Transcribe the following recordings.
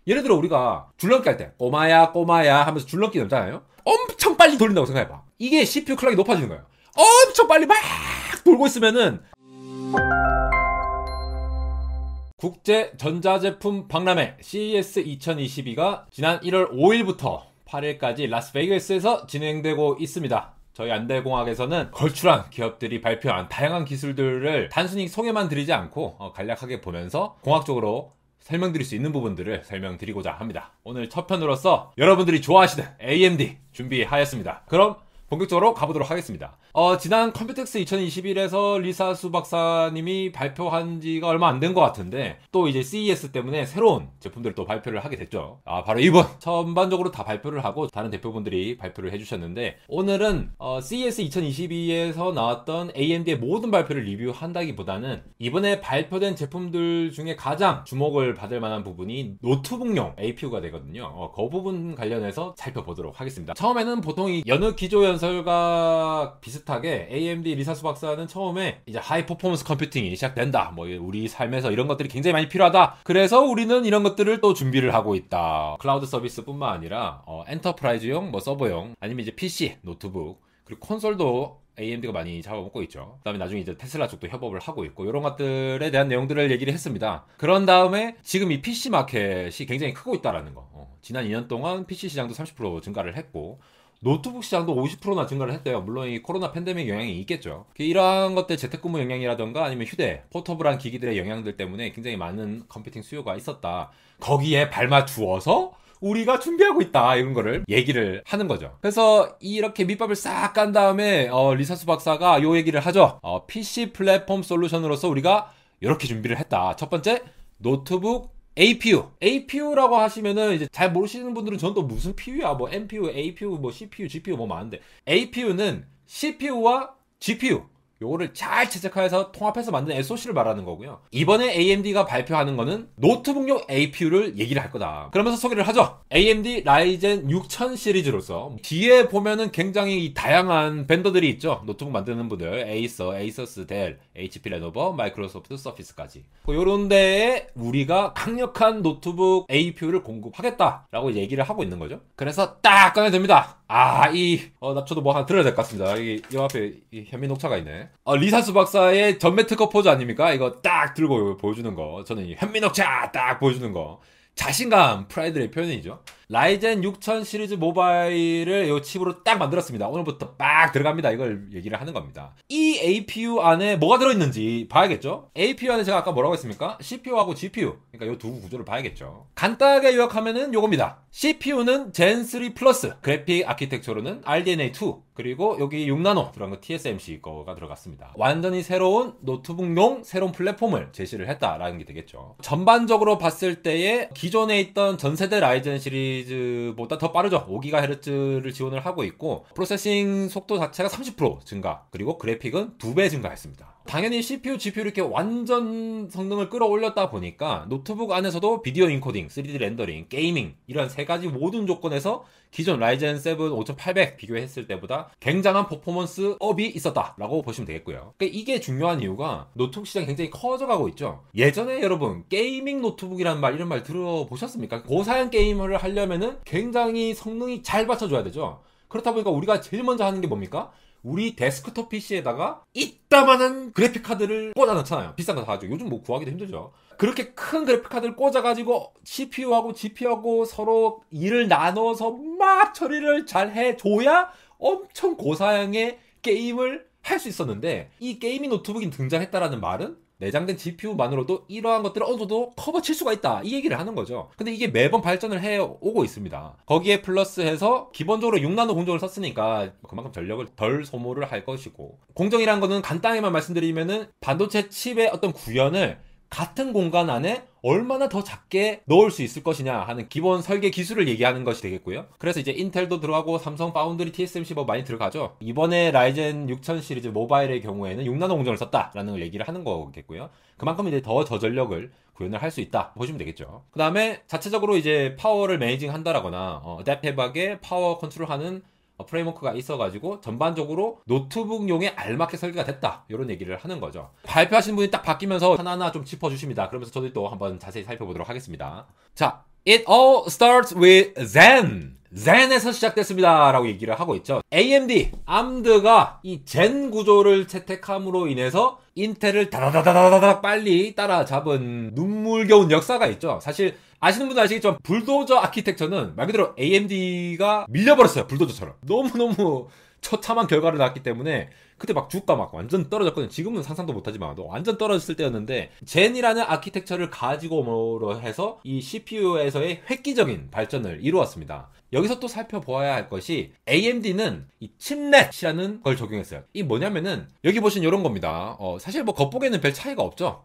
예를 들어 우리가 줄넘기 할 때 꼬마야 꼬마야 하면서 줄넘기 넘잖아요. 엄청 빨리 돌린다고 생각해봐. 이게 CPU 클락이 높아지는 거예요. 엄청 빨리 막 돌고 있으면은 국제 전자제품 박람회 CES 2022가 지난 1월 5일부터 8일까지 라스베이거스에서 진행되고 있습니다. 저희 안달공학에서는 걸출한 기업들이 발표한 다양한 기술들을 단순히 소개만 드리지 않고 간략하게 보면서 공학적으로 설명드릴 수 있는 부분들을 설명드리고자 합니다. 오늘 첫 편으로서 여러분들이 좋아하시는 AMD 준비하였습니다. 그럼 본격적으로 가보도록 하겠습니다. 지난 컴퓨텍스 2021에서 리사수 박사님이 발표한 지가 얼마 안 된 것 같은데 또 이제 CES 때문에 새로운 제품들을 또 발표를 하게 됐죠. 바로 이분! 전반적으로 다 발표를 하고 다른 대표분들이 발표를 해주셨는데 오늘은 CES 2022에서 나왔던 AMD의 모든 발표를 리뷰한다기보다는 이번에 발표된 제품들 중에 가장 주목을 받을 만한 부분이 노트북용 APU가 되거든요. 그 부분 관련해서 살펴보도록 하겠습니다. 처음에는 보통 이 여느 기조 연설과 비슷하게 AMD 리사수 박사는 처음에 이제 하이 퍼포먼스 컴퓨팅이 시작된다. 뭐 우리 삶에서 이런 것들이 굉장히 많이 필요하다. 그래서 우리는 이런 것들을 또 준비를 하고 있다. 클라우드 서비스뿐만 아니라 엔터프라이즈용, 뭐 서버용, 아니면 이제 PC, 노트북, 그리고 콘솔도 AMD가 많이 잡아먹고 있죠. 그 다음에 나중에 이제 테슬라 쪽도 협업을 하고 있고 이런 것들에 대한 내용들을 얘기를 했습니다. 그런 다음에 지금 이 PC 마켓이 굉장히 크고 있다라는 거. 지난 2년 동안 PC 시장도 30% 증가를 했고 노트북 시장도 50%나 증가를 했대요. 물론 이 코로나 팬데믹 영향이 있겠죠. 이러한 것들 재택근무 영향이라던가 아니면 휴대, 포터블한 기기들의 영향들 때문에 굉장히 많은 컴퓨팅 수요가 있었다. 거기에 발맞추어서 우리가 준비하고 있다. 이런 거를 얘기를 하는 거죠. 그래서 이렇게 밑밥을 싹 깐 다음에 리사수 박사가 요 얘기를 하죠. PC 플랫폼 솔루션으로서 우리가 이렇게 준비를 했다. 첫 번째, 노트북 APU. APU라고 하시면은 이제 잘 모르시는 분들은 전 또 무슨 PU야? 뭐 NPU, APU, 뭐 CPU, GPU 뭐 많은데. APU는 CPU와 GPU. 요거를 잘 채택해서 통합해서 만든 SoC를 말하는 거고요. 이번에 AMD가 발표하는 거는 노트북용 APU를 얘기를 할 거다. 그러면서 소개를 하죠. AMD 라이젠 6000 시리즈로서 뒤에 보면은 굉장히 다양한 벤더들이 있죠. 노트북 만드는 분들, 에이서, 에이서스, 델, HP, 레노버, 마이크로소프트, 서피스까지. 요런 데에 우리가 강력한 노트북 APU를 공급하겠다라고 얘기를 하고 있는 거죠. 그래서 딱 꺼내듭니다. 저도 뭐 하나 들어야 될 것 같습니다. 이 앞에 현미 녹차가 있네. 리사수 박사의 전매 특허 포즈 아닙니까? 이거 딱 들고 보여주는 거. 저는 이 현미 녹차 딱 보여주는 거. 자신감, 프라이드의 표현이죠. 라이젠 6000 시리즈 모바일을 이 칩으로 딱 만들었습니다. 오늘부터 빡 들어갑니다. 이걸 얘기를 하는 겁니다. 이 APU 안에 뭐가 들어있는지 봐야겠죠? APU 안에 제가 아까 뭐라고 했습니까? CPU하고 GPU. 그러니까 이 두 구조를 봐야겠죠. 간단하게 요약하면은 요겁니다. CPU는 젠3 플러스, 그래픽 아키텍처로는 RDNA2, 그리고 여기 6나노 들어간 거 TSMC 거가 들어갔습니다. 완전히 새로운 노트북용 새로운 플랫폼을 제시를 했다라는 게 되겠죠. 전반적으로 봤을 때에 기존에 있던 전세대 라이젠 시리즈보다 더 빠르죠. 5GHz를 지원을 하고 있고 프로세싱 속도 자체가 30% 증가, 그리고 그래픽은 2배 증가했습니다. 당연히 CPU, GPU 이렇게 완전 성능을 끌어올렸다 보니까 노트북 안에서도 비디오 인코딩, 3D 렌더링, 게이밍 이런 세 가지 모든 조건에서 기존 라이젠 7 5800 비교했을 때보다 굉장한 퍼포먼스 업이 있었다라고 보시면 되겠고요. 그러니까 이게 중요한 이유가 노트북 시장이 굉장히 커져가고 있죠. 예전에 여러분 게이밍 노트북이라는 말, 이런 말 들어보셨습니까? 고사양 게임을 하려면은 굉장히 성능이 잘 받쳐줘야 되죠. 그렇다 보니까 우리가 제일 먼저 하는 게 뭡니까? 우리 데스크톱 PC에다가 이따만한 그래픽카드를 꽂아 넣잖아요. 비싼 거 사가지고. 요즘 뭐 구하기도 힘들죠. 그렇게 큰 그래픽카드를 꽂아가지고 CPU하고 GPU하고 서로 일을 나눠서 막 처리를 잘 해줘야 엄청 고사양의 게임을 할 수 있었는데, 이 게이밍 노트북이 등장했다라는 말은 내장된 GPU만으로도 이러한 것들을 어느 정도 커버 칠 수가 있다, 이 얘기를 하는 거죠. 근데 이게 매번 발전을 해오고 있습니다. 거기에 플러스해서 기본적으로 6나노 공정을 썼으니까 그만큼 전력을 덜 소모를 할 것이고, 공정이란 거는 간단히만 말씀드리면은 반도체 칩의 어떤 구현을 같은 공간 안에 얼마나 더 작게 넣을 수 있을 것이냐 하는 기본 설계 기술을 얘기하는 것이 되겠고요. 그래서 이제 인텔도 들어가고 삼성 파운드리, TSMC 뭐 많이 들어가죠. 이번에 라이젠 6000 시리즈 모바일의 경우에는 6나노 공정을 썼다라는 걸 얘기를 하는 거겠고요. 그만큼 이제 더 저전력을 구현을 할 수 있다 보시면 되겠죠. 그 다음에 자체적으로 이제 파워를 매니징 한다라거나 어댑티브하게 파워 컨트롤하는 프레임워크가 있어가지고 전반적으로 노트북용에 알맞게 설계가 됐다, 이런 얘기를 하는 거죠. 발표하신 분이 딱 바뀌면서 하나하나 좀 짚어주십니다. 그러면서 저도 또 한번 자세히 살펴보도록 하겠습니다. 자, It all starts with Zen. 젠에서 시작됐습니다 라고 얘기를 하고 있죠. AMD, 암드가 이 젠 구조를 채택함으로 인해서 인텔을 다다다다다닥 빨리 따라잡은 눈물겨운 역사가 있죠. 사실 아시는 분들 아시겠지만 불도저 아키텍처는 말 그대로 AMD가 밀려버렸어요. 불도저처럼. 너무너무 처참한 결과를 낳았기 때문에 그때 막 주가 막 완전 떨어졌거든요. 지금은 상상도 못하지만 완전 떨어졌을 때였는데 젠이라는 아키텍처를 가지고 해서 이 CPU에서의 획기적인 발전을 이루었습니다. 여기서 또 살펴보아야 할 것이 AMD는 이 칩넷이라는 걸 적용했어요. 이 뭐냐면은 여기 보시면 이런 겁니다. 사실 뭐 겉보기에는 별 차이가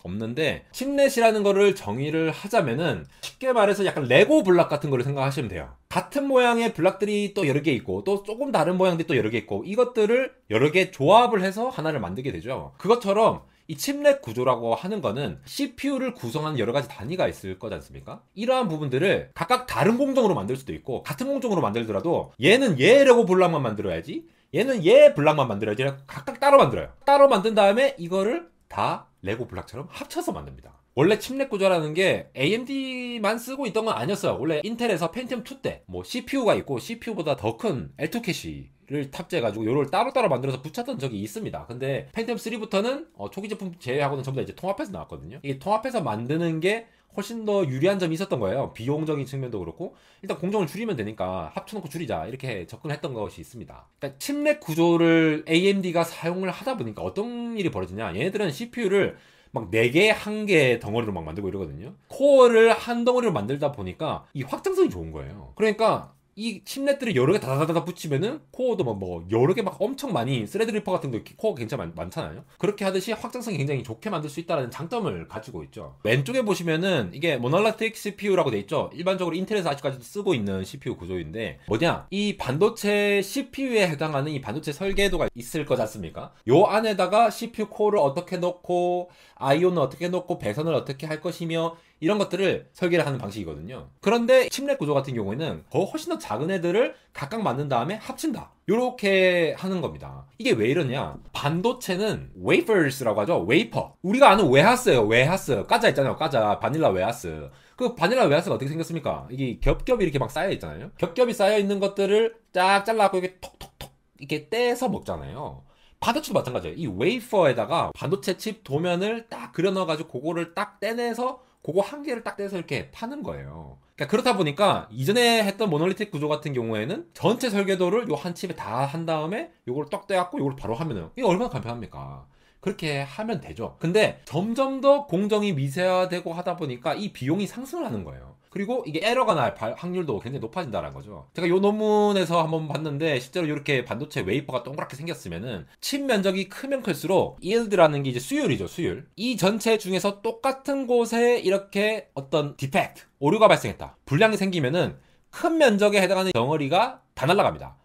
없는데 칩넷이라는 거를 정의를 하자면은 쉽게 말해서 약간 레고 블락 같은 거를 생각하시면 돼요. 같은 모양의 블락들이 또 여러 개 있고 또 조금 다른 모양들이 또 여러 개 있고 이것들을 여러 개 조합을 해서 하나를 만들게 되죠. 그것처럼 이 칩넷 구조라고 하는 거는 CPU를 구성하는 여러 가지 단위가 있을 거지 않습니까? 이러한 부분들을 각각 다른 공정으로 만들 수도 있고 같은 공정으로 만들더라도 얘는 얘 레고 블락만 만들어야지 얘는 얘 블락만 만들어야지 각각 따로 만들어요. 따로 만든 다음에 이거를 다 레고 블락처럼 합쳐서 만듭니다. 원래 칩넷 구조라는 게 AMD만 쓰고 있던 건 아니었어요. 원래 인텔에서 펜티엄 2 때 뭐 CPU가 있고 CPU보다 더 큰 L2 캐시를 탑재해가지고 요걸 따로따로 만들어서 붙였던 적이 있습니다. 근데 펜티엄 3부터는 초기 제품 제외하고는 전부 다 이제 통합해서 나왔거든요. 이게 통합해서 만드는 게 훨씬 더 유리한 점이 있었던 거예요. 비용적인 측면도 그렇고 일단 공정을 줄이면 되니까 합쳐놓고 줄이자 이렇게 접근했던 것이 있습니다. 그러니까 칩넷 구조를 AMD가 사용을 하다 보니까 어떤 일이 벌어지냐, 얘네들은 CPU를 막 4개, 1개 덩어리로 막 만들고 이러거든요. 코어를 한 덩어리로 만들다 보니까 이 확장성이 좋은 거예요. 그러니까 이 칩넷들을 여러 개 다다다다 붙이면은 코어도 뭐 여러 개 막 엄청 많이 스레드리퍼 같은 거 코어가 굉장히 많잖아요. 그렇게 하듯이 확장성이 굉장히 좋게 만들 수 있다는 장점을 가지고 있죠. 왼쪽에 보시면은 이게 모놀리틱 CPU라고 돼 있죠. 일반적으로 인텔에서 아직까지도 쓰고 있는 CPU 구조인데 뭐냐, 이 반도체 CPU에 해당하는 이 반도체 설계도가 있을 거지 않습니까? 요 안에다가 CPU 코어를 어떻게 넣고 아이온을 어떻게 넣고 배선을 어떻게 할 것이며 이런 것들을 설계를 하는 방식이거든요. 그런데 칩넷 구조 같은 경우에는 훨씬 더 작은 애들을 각각 만든 다음에 합친다. 요렇게 하는 겁니다. 이게 왜 이러냐? 반도체는 wafers라고 하죠. 웨이퍼. 우리가 아는 웨하스예요. 웨하스. 과자 있잖아요. 과자. 바닐라 웨하스. 그 바닐라 웨하스가 어떻게 생겼습니까? 이게 겹겹이 이렇게 막 쌓여 있잖아요. 겹겹이 쌓여 있는 것들을 쫙 잘라갖고 이렇게 톡톡톡 이렇게 떼서 먹잖아요. 반도체도 마찬가지예요. 이 웨이퍼에다가 반도체 칩 도면을 딱 그려 넣어가지고 그거를 딱 떼내서 그거 한 개를 딱 떼서 이렇게 파는 거예요. 그러니까 그렇다 보니까 이전에 했던 모놀리틱 구조 같은 경우에는 전체 설계도를 요 한 칩에 다 한 다음에 요걸 딱 떼갖고 요걸 바로 하면은 이게 얼마나 간편합니까? 그렇게 하면 되죠. 근데 점점 더 공정이 미세화되고 하다 보니까 이 비용이 상승을 하는 거예요. 그리고 이게 에러가 날 확률도 굉장히 높아진다는 거죠. 제가 요 논문에서 한번 봤는데 실제로 이렇게 반도체 웨이퍼가 동그랗게 생겼으면은 칩 면적이 크면 클수록 yield라는 게 이제 수율이죠, 수율. 이 전체 중에서 똑같은 곳에 이렇게 어떤 디펙트, 오류가 발생했다. 불량이 생기면은 큰 면적에 해당하는 덩어리가 다 날아갑니다.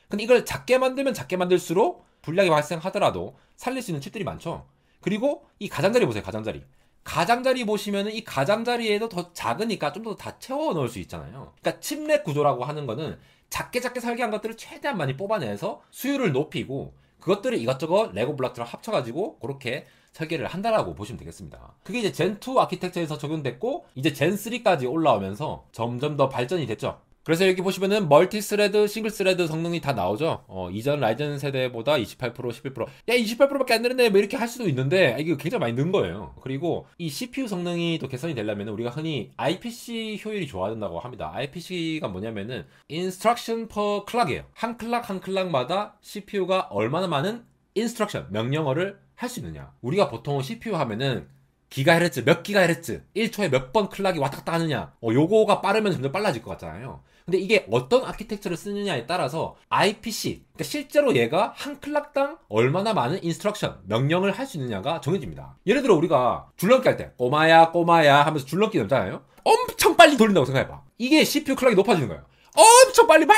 근데 이걸 작게 만들면 작게 만들수록 불량이 발생하더라도 살릴 수 있는 칩들이 많죠. 그리고 이 가장자리 보세요, 가장자리. 가장자리 보시면은 이 가장자리에도 더 작으니까 좀 더 다 채워 넣을 수 있잖아요. 그러니까 칩넷 구조라고 하는 거는 작게 설계한 것들을 최대한 많이 뽑아내서 수율을 높이고 그것들을 이것저것 레고 블록처럼 합쳐가지고 그렇게 설계를 한다라고 보시면 되겠습니다. 그게 이제 젠2 아키텍처에서 적용됐고 이제 젠3까지 올라오면서 점점 더 발전이 됐죠. 그래서 여기 보시면은 멀티 스레드, 싱글 스레드 성능이 다 나오죠. 이전 라이젠 세대보다 28%, 11%. 야, 28%밖에 안 되는데 뭐 이렇게 할 수도 있는데 이게 굉장히 많이 는 거예요. 그리고 이 CPU 성능이 또 개선이 되려면 우리가 흔히 IPC 효율이 좋아진다고 합니다. IPC가 뭐냐면은 Instruction per Clock이에요. 한 클락 한 클락마다 CPU가 얼마나 많은 Instruction, 명령어를 할 수 있느냐. 우리가 보통 CPU 하면은 기가헤르츠, 몇 기가헤르츠, 1초에 몇 번 클락이 왔다 갔다 하느냐. 요거가 빠르면 점점 빨라질 것 같잖아요. 근데 이게 어떤 아키텍처를 쓰느냐에 따라서 IPC, 그러니까 실제로 얘가 한 클락당 얼마나 많은 인스트럭션, 명령을 할 수 있느냐가 정해집니다. 예를 들어 우리가 줄넘기 할 때 꼬마야 꼬마야 하면서 줄넘기 넘잖아요. 엄청 빨리 돌린다고 생각해봐. 이게 CPU 클락이 높아지는 거예요. 엄청 빨리 막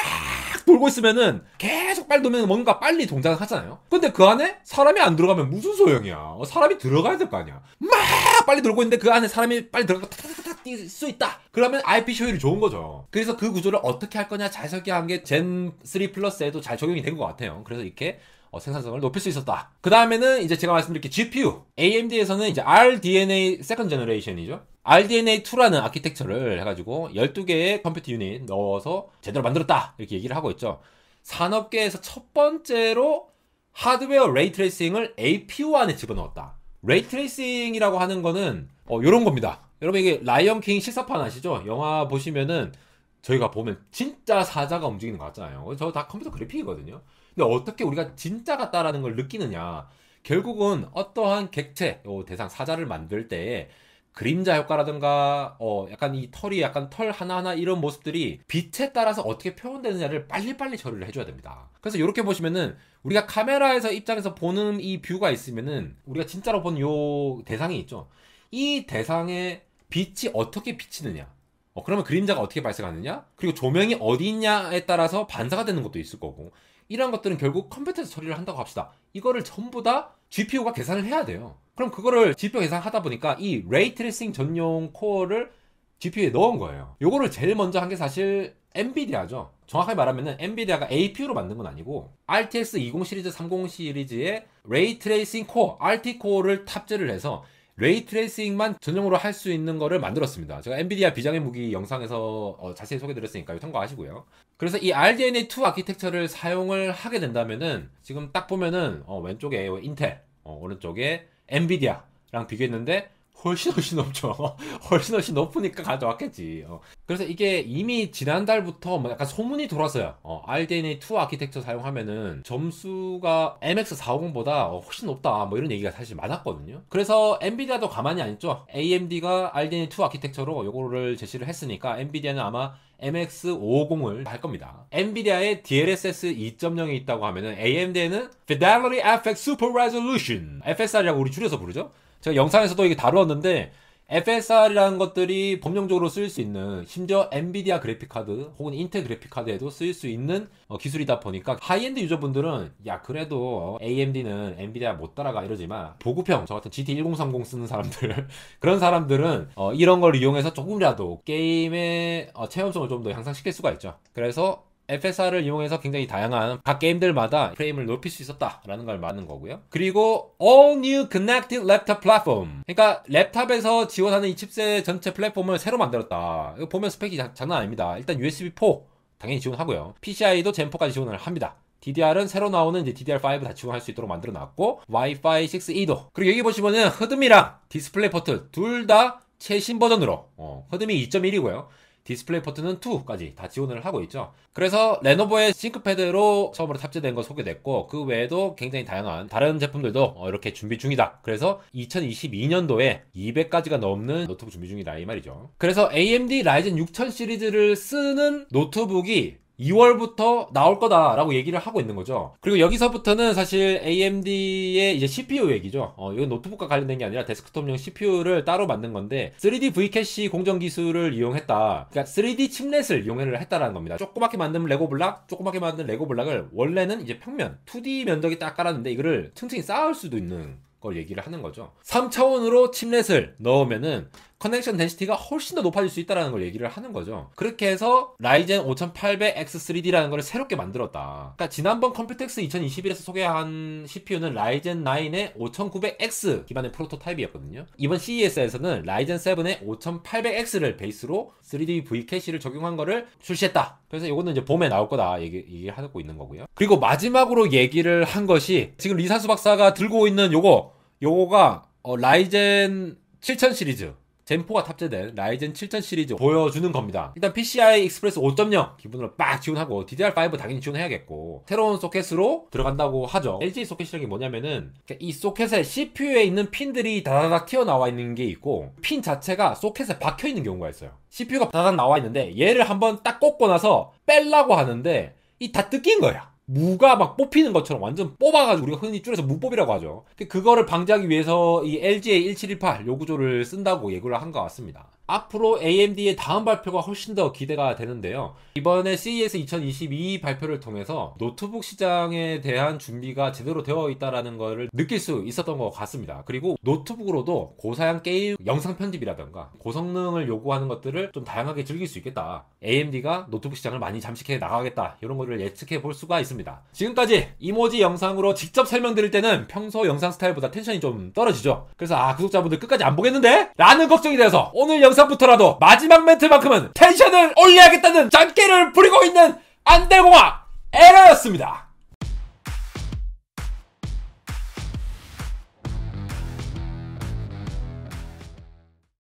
돌고 있으면은 계속 빨리 돌면 뭔가 빨리 동작을 하잖아요. 근데 그 안에 사람이 안 들어가면 무슨 소용이야. 사람이 들어가야 될 거 아니야. 막 빨리 돌고 있는데 그 안에 사람이 빨리 들어가고 타타타타 뛸 수 있다. 그러면 IPC 효율이 좋은 거죠. 그래서 그 구조를 어떻게 할 거냐 잘 설계한 게 젠3 플러스에도 잘 적용이 된 것 같아요. 그래서 이렇게 생산성을 높일 수 있었다. 그 다음에는 이제 제가 말씀드린 GPU. AMD에서는 이제 RDNA 세컨드 제너레이션이죠. RDNA2라는 아키텍처를 해가지고 12개의 컴퓨터 유닛 넣어서 제대로 만들었다. 이렇게 얘기를 하고 있죠. 산업계에서 첫 번째로 하드웨어 레이트레이싱을 APU 안에 집어넣었다. 레이트레이싱이라고 하는 거는 요런 겁니다. 여러분 이게 라이언 킹 실사판 아시죠? 영화 보시면은 저희가 보면 진짜 사자가 움직이는 거 같잖아요. 저 다 컴퓨터 그래픽이거든요. 근데 어떻게 우리가 진짜 같다라는 걸 느끼느냐? 결국은 어떠한 객체, 대상 사자를 만들 때 그림자 효과라든가 약간 이 털이 약간 털 하나하나 이런 모습들이 빛에 따라서 어떻게 표현되느냐를 빨리빨리 처리를 해줘야 됩니다. 그래서 이렇게 보시면은 우리가 카메라에서 입장에서 보는 이 뷰가 있으면은 우리가 진짜로 본 요 대상이 있죠. 이 대상에 빛이 어떻게 비치느냐, 그러면 그림자가 어떻게 발생하느냐, 그리고 조명이 어디 있냐에 따라서 반사가 되는 것도 있을 거고, 이런 것들은 결국 컴퓨터에서 처리를 한다고 합시다. 이거를 전부 다 GPU가 계산을 해야 돼요. 그럼 그거를 GPU 계산하다 보니까 이 레이트레이싱 전용 코어를 GPU에 넣은 거예요. 요거를 제일 먼저 한 게 사실 엔비디아죠. 정확하게 말하면은 엔비디아가 APU로 만든 건 아니고 RTX 20 시리즈, 30 시리즈에 레이트레이싱 코어, RT 코어를 탑재를 해서 레이트레이싱만 전용으로 할 수 있는 거를 만들었습니다. 제가 엔비디아 비장의 무기 영상에서 자세히 소개드렸으니까 참고하시고요. 그래서 이 RDNA2 아키텍처를 사용을 하게 된다면은 지금 딱 보면은 왼쪽에 인텔, 오른쪽에 엔비디아랑 비교했는데 훨씬 높죠. 훨씬 높으니까 가져왔겠지. 그래서 이게 이미 지난달부터 약간 소문이 돌았어요. RDNA2 아키텍처 사용하면은 점수가 MX450보다 훨씬 높다. 이런 얘기가 사실 많았거든요. 그래서 엔비디아도 가만히 안 있죠. AMD가 RDNA2 아키텍처로 요거를 제시를 했으니까 엔비디아는 아마 MX550을 할 겁니다. 엔비디아에 DLSS 2.0이 있다고 하면은 AMD에는 Fidelity FX Super Resolution, FSR이라고 우리 줄여서 부르죠. 제가 영상에서도 이게 다루었는데 FSR이라는 것들이 범용적으로 쓰일 수 있는, 심지어 엔비디아 그래픽카드 혹은 인텔 그래픽카드에도 쓰일 수 있는 기술이다 보니까 하이엔드 유저분들은 야 그래도 AMD는 엔비디아 못 따라가 이러지만 보급형, 저 같은 GT 1030 쓰는 사람들 그런 사람들은 이런 걸 이용해서 조금이라도 게임의 체험성을 좀 더 향상시킬 수가 있죠. 그래서 FSR을 이용해서 굉장히 다양한 각 게임들마다 프레임을 높일 수 있었다라는 걸 말하는 거고요. 그리고 All New Connected Laptop Platform, 그러니까 랩탑에서 지원하는 이 칩셋 전체 플랫폼을 새로 만들었다. 이거 보면 스펙이 장난 아닙니다. 일단 USB4 당연히 지원하고요. PCI도 젠4까지 지원을 합니다. DDR은 새로 나오는 이제 DDR5 다 지원할 수 있도록 만들어 놨고 Wi-Fi 6E도, 그리고 여기 보시면은 흐름이랑 디스플레이 포트 둘 다 최신 버전으로 흐름이 2.1이고요. 디스플레이 포트는 2까지 다 지원을 하고 있죠. 그래서 레노버의 싱크패드로 처음으로 탑재된 거 소개됐고, 그 외에도 굉장히 다양한 다른 제품들도 이렇게 준비 중이다. 그래서 2022년도에 200가지가 넘는 노트북 준비 중이다 이 말이죠. 그래서 AMD 라이젠 6000 시리즈를 쓰는 노트북이 2월부터 나올 거다라고 얘기를 하고 있는 거죠. 그리고 여기서부터는 사실 AMD의 이제 CPU 얘기죠. 이건 노트북과 관련된 게 아니라 데스크톱용 CPU를 따로 만든 건데 3D V캐시 공정 기술을 이용했다. 그러니까 3D 칩넷을 이용을 했다라는 겁니다. 조그맣게 만든 레고 블락을 원래는 이제 평면 2D 면적이 딱 깔았는데 이거를 층층이 쌓을 수도 있는 걸 얘기를 하는 거죠. 3차원으로 칩넷을 넣으면은 커넥션 덴시티가 훨씬 더 높아질 수 있다는 걸 얘기를 하는 거죠. 그렇게 해서 라이젠 5800X3D라는 걸 새롭게 만들었다. 그러니까 지난번 컴퓨텍스 2021에서 소개한 CPU는 라이젠 9의 5900X 기반의 프로토타입이었거든요. 이번 CES에서는 라이젠 7의 5800X를 베이스로 3D V캐시를 적용한 거를 출시했다. 그래서 이거는 이제 봄에 나올 거다 얘기를 하고 있는 거고요. 그리고 마지막으로 얘기를 한 것이 지금 리사수 박사가 들고 있는 요거가 라이젠 7000 시리즈 젠4가 탑재된 라이젠 7000 시리즈 보여주는 겁니다. 일단 PCI Express 5.0 기본으로 빡 지원하고 DDR5 당연히 지원해야겠고 새로운 소켓으로 들어간다고 하죠. LG 소켓이라는 게 뭐냐면은 이 소켓에 CPU에 있는 핀들이 다다닥 튀어나와 있는 게 있고 핀 자체가 소켓에 박혀 있는 경우가 있어요. CPU가 다다닥 나와 있는데 얘를 한번 딱 꽂고 나서 빼려고 하는데 이 다 뜯긴 거야. 무가 막 뽑히는 것처럼 완전 뽑아가지고 우리가 흔히 줄여서 무뽑이라고 하죠. 그거를 방지하기 위해서 이 LGA 1718 요 구조를 쓴다고 예고를 한 것 같습니다. 앞으로 AMD의 다음 발표가 훨씬 더 기대가 되는데요. 이번에 CES 2022 발표를 통해서 노트북 시장에 대한 준비가 제대로 되어 있다는 것을 느낄 수 있었던 것 같습니다. 그리고 노트북으로도 고사양 게임 영상 편집이라던가 고성능을 요구하는 것들을 좀 다양하게 즐길 수 있겠다. AMD가 노트북 시장을 많이 잠식해 나가겠다. 이런 거를 예측해 볼 수가 있습니다. 지금까지 이모지 영상으로 직접 설명드릴 때는 평소 영상 스타일보다 텐션이 좀 떨어지죠. 그래서 구독자분들 끝까지 안 보겠는데? 라는 걱정이 돼서 오늘 영상부터라도 마지막 멘트만큼은 텐션을 올려야겠다는 장깨를 부리고 있는 안대공학 에러였습니다.